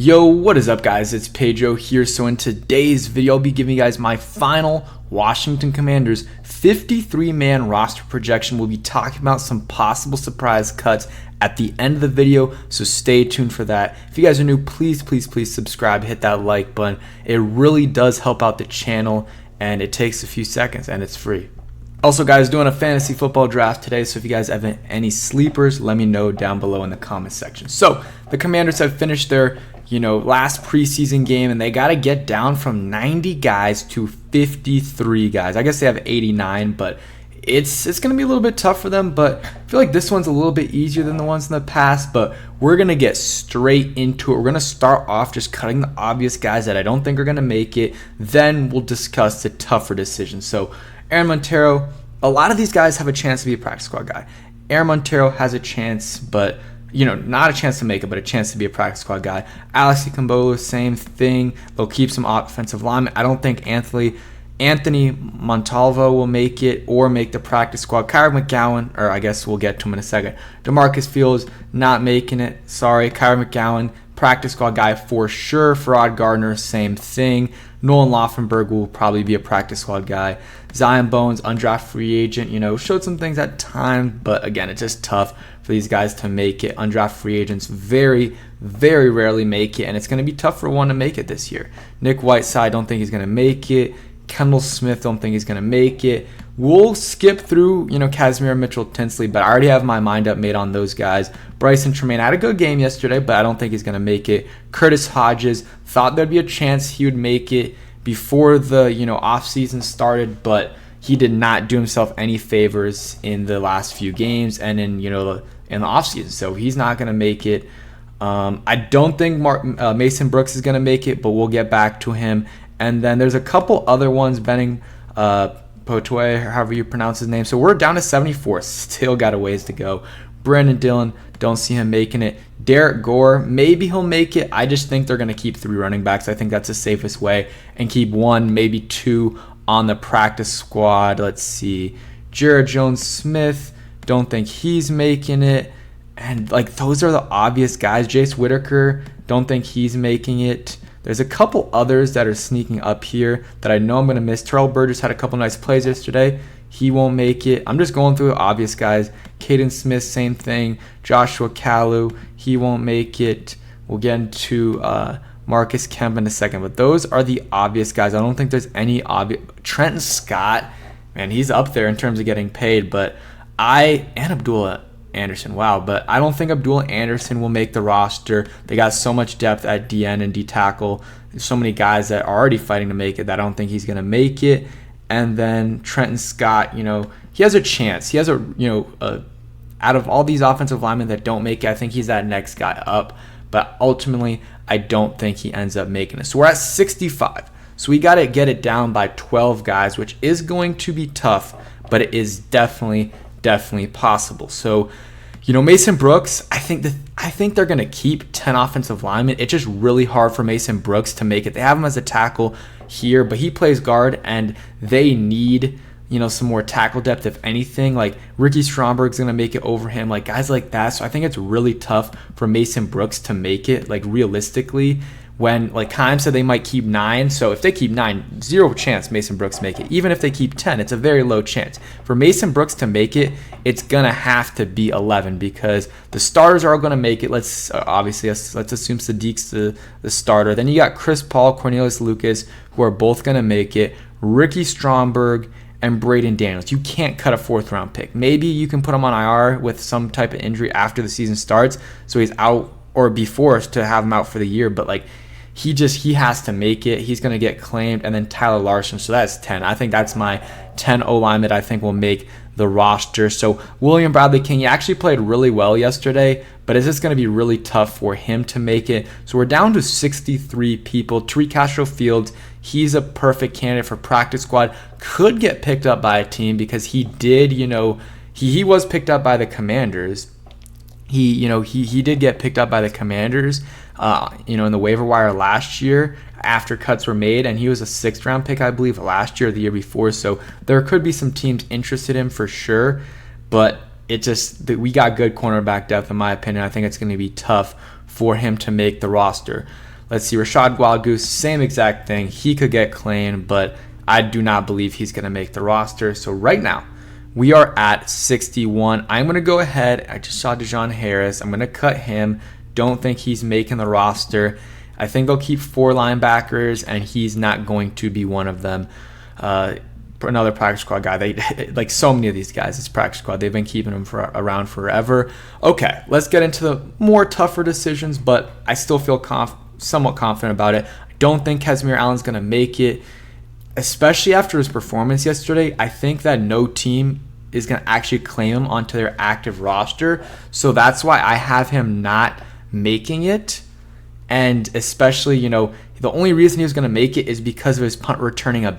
Yo, what is up guys? It's Pedro here. So in today's video, I'll be giving you guys my final Washington Commanders 53-man roster projection. We'll be talking about some possible surprise cuts at the end of the video, so stay tuned for that. If you guys are new, please subscribe, hit that like button. It really does help out the channel, and it takes a few seconds, and it's free. Also guys, doing a fantasy football draft today, so if you guys have any sleepers, let me know down below in the comment section. So the Commanders have finished their last preseason game, and they got to get down from 90 guys to 53 guys. I guess they have 89, but it's going to be a little bit tough for them, but I feel like this one's a little bit easier than the ones in the past. But we're going to get straight into it. We're going to start off just cutting the obvious guys that I don't think are going to make it. Then we'll discuss the tougher decisions. So Aaron Montero, a lot of these guys have a chance to be a practice squad guy. Aaron Montero has a chance, but not a chance to make it, but a chance to be a practice squad guy. Alex Ikambola, same thing. They'll keep some offensive linemen. I don't think Anthony Montalvo will make it or make the practice squad. Kyrie McGowan, or I guess we'll get to him in a second. DeMarcus Fields, not making it. Sorry. Kyrie McGowan, practice squad guy for sure. Farrod Gardner, same thing. Nolan Laufenberg will probably be a practice squad guy. Zion Bones, undrafted free agent, showed some things at times, but again, it's just tough for these guys to make it. Undrafted free agents very rarely make it, and it's going to be tough for one to make it this year. Nick Whiteside, don't think he's going to make it. Kendall Smith, don't think he's going to make it. We'll skip through, Casimir Mitchell-Tinsley, but I already have my mind up made on those guys. Bryson Tremaine had a good game yesterday, but I don't think he's going to make it. Curtis Hodges, thought there'd be a chance he would make it before the, offseason started, but he did not do himself any favors in the last few games and in, in the offseason, so he's not going to make it. I don't think Mason Brooks is going to make it, but we'll get back to him. And then there's a couple other ones, Benning Potoy, or however you pronounce his name. So we're down to 74. Still got a ways to go. Brandon Dillon, don't see him making it. Derek Gore, maybe he'll make it. I just think they're going to keep 3 running backs. I think that's the safest way. And keep 1, maybe 2 on the practice squad. Let's see. Jared Jones-Smith, don't think he's making it. And those are the obvious guys. Jace Whitaker, don't think he's making it. There's a couple others that are sneaking up here that I know I'm going to miss. Terrell Burgess had a couple nice plays yesterday. He won't make it. I'm just going through the obvious guys. Caden Smith, same thing. Joshua Kalu, he won't make it. We'll get into Marcus Kemp in a second. But those are the obvious guys. I don't think there's any obvious. Trenton Scott, man, he's up there in terms of getting paid. But and Abdullah Anderson, wow, but I don't think Abdullah Anderson will make the roster. They got so much depth at DN and D tackle. There's so many guys that are already fighting to make it that I don't think he's going to make it. And then Trenton Scott, he has a chance. He has out of all these offensive linemen that don't make it, I think he's that next guy up. But ultimately, I don't think he ends up making it. So we're at 65. So we got to get it down by 12 guys, which is going to be tough, but it is definitely possible. So, Mason Brooks, I think they're going to keep 10 offensive linemen. It's just really hard for Mason Brooks to make it. They have him as a tackle here, but he plays guard, and they need, some more tackle depth, if anything. Ricky Stromberg's going to make it over him, guys like that. So I think it's really tough for Mason Brooks to make it, realistically. When, Kime said they might keep 9, so if they keep 9, 0 chance Mason Brooks make it. Even if they keep 10, it's a very low chance. For Mason Brooks to make it, it's going to have to be 11 because the starters are all going to make it. Let's assume Sadiq's the starter. Then you got Chris Paul, Cornelius Lucas, who are both going to make it. Ricky Stromberg and Braden Daniels. You can't cut a 4th-round pick. Maybe you can put him on IR with some type of injury after the season starts, so he's out or be forced to have him out for the year. But he has to make it. He's going to get claimed. And then Tyler Larson. So that's 10. I think that's my 10 O-line that I think will make the roster. So William Bradley King, he actually played really well yesterday, but it's just going to be really tough for him to make it. So we're down to 63 people. Tariq Castro Fields, he's a perfect candidate for practice squad. Could get picked up by a team because he did, he was picked up by the Commanders. He did get picked up by the Commanders, in the waiver wire last year after cuts were made, and he was a 6th-round pick, I believe, last year or the year before. So there could be some teams interested in him for sure, but we got good cornerback depth, in my opinion. I think it's going to be tough for him to make the roster. Let's see, Rashad Guagoose, same exact thing. He could get claimed, but I do not believe he's going to make the roster. So right now, we are at 61. I'm going to go ahead. I just saw Dejon Harris. I'm going to cut him. Don't think he's making the roster. I think they'll keep 4 linebackers, and he's not going to be one of them. Another practice squad guy. They like so many of these guys. It's practice squad. They've been keeping him around forever. Okay, let's get into the more tougher decisions, but I still feel somewhat confident about it. I don't think Casimir Allen's going to make it, especially after his performance yesterday. I think that no team is going to actually claim him onto their active roster, so that's why I have him not making it. And especially, the only reason he was going to make it is because of his punt returning and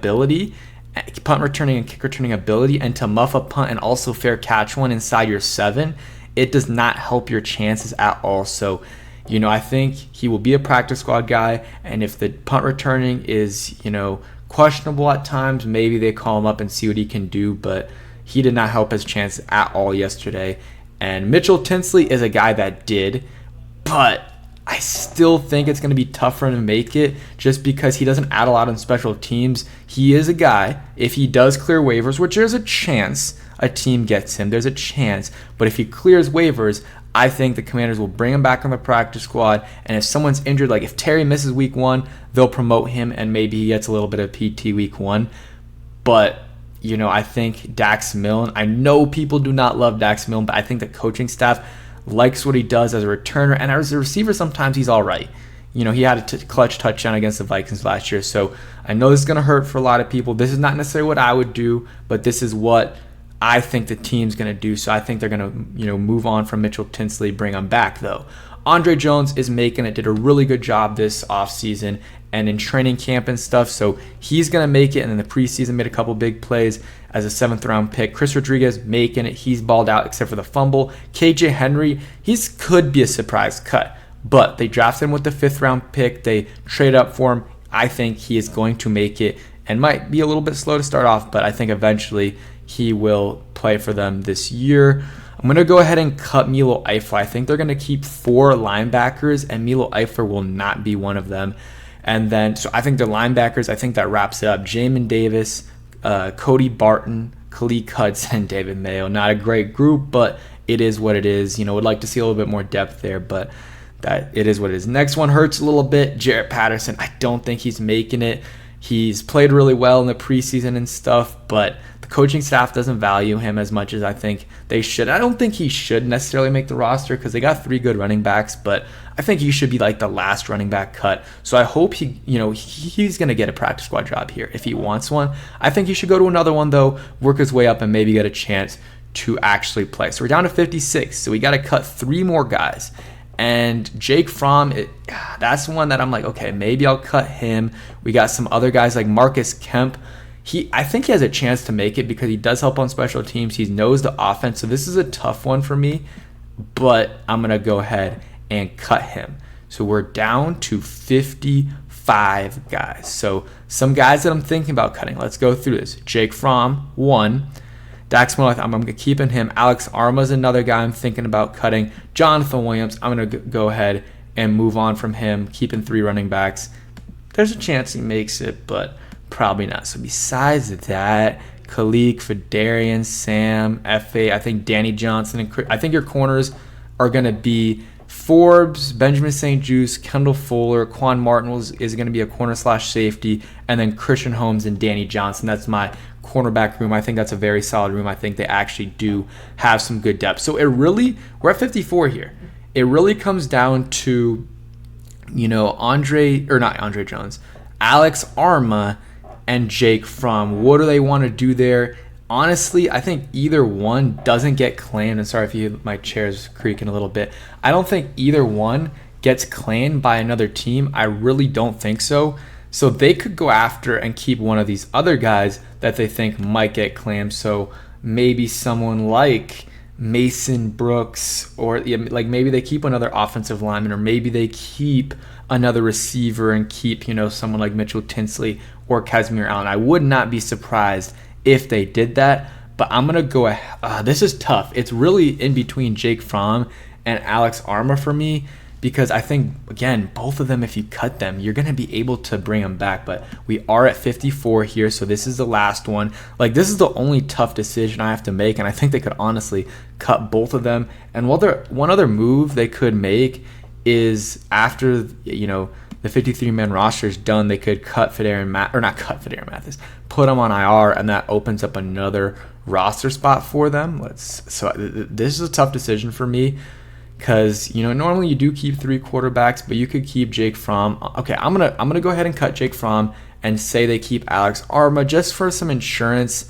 kick returning ability, and to muff a punt and also fair catch one inside your 7, it does not help your chances at all. So, I think he will be a practice squad guy, and if the punt returning is, questionable at times, maybe they call him up and see what he can do, but he did not help his chances at all yesterday. And Mitchell Tinsley is a guy that did, but I still think it's going to be tough for him to make it just because he doesn't add a lot on special teams. He is a guy, if he does clear waivers, which there's a chance a team gets him. There's a chance. But if he clears waivers, I think the Commanders will bring him back on the practice squad. And if someone's injured, like if Terry misses week 1, they'll promote him and maybe he gets a little bit of PT week 1. But, I think Dax Milne, I know people do not love Dax Milne, but I think the coaching staff likes what he does as a returner, and as a receiver sometimes he's all right. He had a clutch touchdown against the Vikings last year, so I know this is going to hurt for a lot of people. This is not necessarily what I would do, but this is what I think the team's going to do. So I think they're going to move on from Mitchell Tinsley, bring him back though. Andre Jones is making it, did a really good job this offseason and in training camp and stuff, so he's going to make it, and in the preseason made a couple big plays as a 7th round pick. Chris Rodriguez making it. He's balled out except for the fumble. KJ Henry, could be a surprise cut, but they drafted him with the 5th round pick. They traded up for him. I think he is going to make it and might be a little bit slow to start off, but I think eventually he will play for them this year. I'm going to go ahead and cut Milo Eifler. I think they're going to keep 4 linebackers, and Milo Eifler will not be one of them. And then, so I think the linebackers, I think that wraps it up. Jamin Davis, Cody Barton, Khalid Hudson, David Mayo. Not a great group, but it is what it is. Would like to see a little bit more depth there, but that it is what it is. Next one hurts a little bit. Jarrett Patterson, I don't think he's making it. He's played really well in the preseason and stuff, but the coaching staff doesn't value him as much as I think they should. I don't think he should necessarily make the roster because they got 3 good running backs, but I think he should be like the last running back cut. So I hope he's going to get a practice squad job here if he wants one. I think he should go to another one though, work his way up and maybe get a chance to actually play. So we're down to 56. So we got to cut 3 more guys. And Jake Fromm, that's one that I'm like, okay, maybe I'll cut him. We got some other guys like Marcus Kemp. I think he has a chance to make it because he does help on special teams. He knows the offense. So this is a tough one for me, but I'm going to go ahead and cut him. So we're down to 55 guys. So some guys that I'm thinking about cutting. Let's go through this. Jake Fromm, 1. Dax Milne, I'm keeping him. Alex Arma's another guy I'm thinking about cutting. Jonathan Williams, I'm going to go ahead and move on from him, keeping 3 running backs. There's a chance he makes it, but probably not. So besides that, Khalik, Fedarian, Sam, F.A., I think Danny Johnson, and I think your corners are going to be Forbes, Benjamin St. Juste, Kendall Fuller, Quan Martin is going to be a corner/safety, and then Christian Holmes and Danny Johnson. That's my cornerback room. I think that's a very solid room. I think they actually do have some good depth. So we're at 54 here. It really comes down to, Alex Arma and Jake Fromm. What do they want to do there? Honestly, I think either one doesn't get claimed. And sorry if my chair's creaking a little bit. I don't think either one gets claimed by another team. I really don't think so. So they could go after and keep one of these other guys that they think might get claimed. So maybe someone like Mason Brooks, or like maybe they keep another offensive lineman, or maybe they keep another receiver and keep, someone like Mitchell Tinsley or Casimir Allen. I would not be surprised if they did that, but I'm going to go this is tough. It's really in between Jake Fromm and Alex Arma for me. because I think, again, both of them, if you cut them, you're going to be able to bring them back. But we are at 54 here, so this is the last one. Like, this is the only tough decision I have to make, and I think they could honestly cut both of them. And one other move they could make is after, the 53-man roster is done, they could cut Mathis, put him on IR, and that opens up another roster spot for them. This is a tough decision for me because normally you do keep 3 quarterbacks, but you could keep Jake Fromm. Okay, I'm gonna go ahead and cut Jake Fromm and say they keep Alex Arma just for some insurance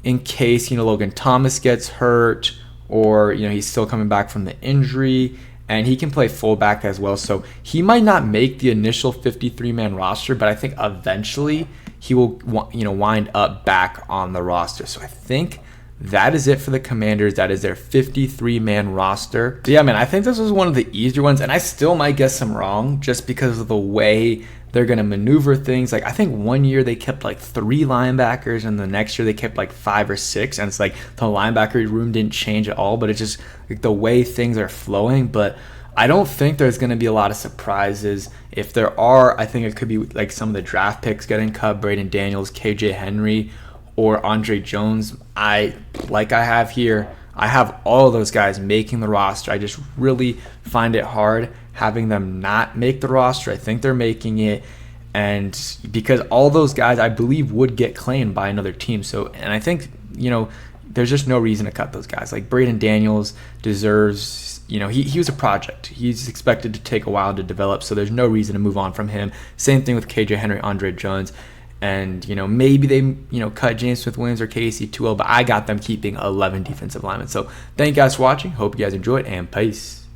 in case Logan Thomas gets hurt or he's still coming back from the injury. And he can play fullback as well. So he might not make the initial 53-man roster, but I think eventually he will wind up back on the roster. So I think that is it for the Commanders. That is their 53-man roster. So yeah, man, I think this was one of the easier ones. And I still might get some wrong just because of the way they're going to maneuver things. Like, I think one year they kept like 3 linebackers, and the next year they kept like 5 or 6. And it's like the linebacker room didn't change at all, but it's just like the way things are flowing. But I don't think there's going to be a lot of surprises. If there are, I think it could be like some of the draft picks getting cut, Braden Daniels, KJ Henry, or Andre Jones. I have here, I have all of those guys making the roster. I just really find it hard having them not make the roster. I think they're making it, and because all those guys I believe would get claimed by another team. So, and I think there's just no reason to cut those guys. Like Braden Daniels deserves, he was a project. He's expected to take a while to develop, so there's no reason to move on from him. Same thing with KJ Henry, Andre Jones. And, maybe they, cut James Smith-Williams or KC2L, but I got them keeping 11 defensive linemen. So thank you guys for watching. Hope you guys enjoyed, and peace.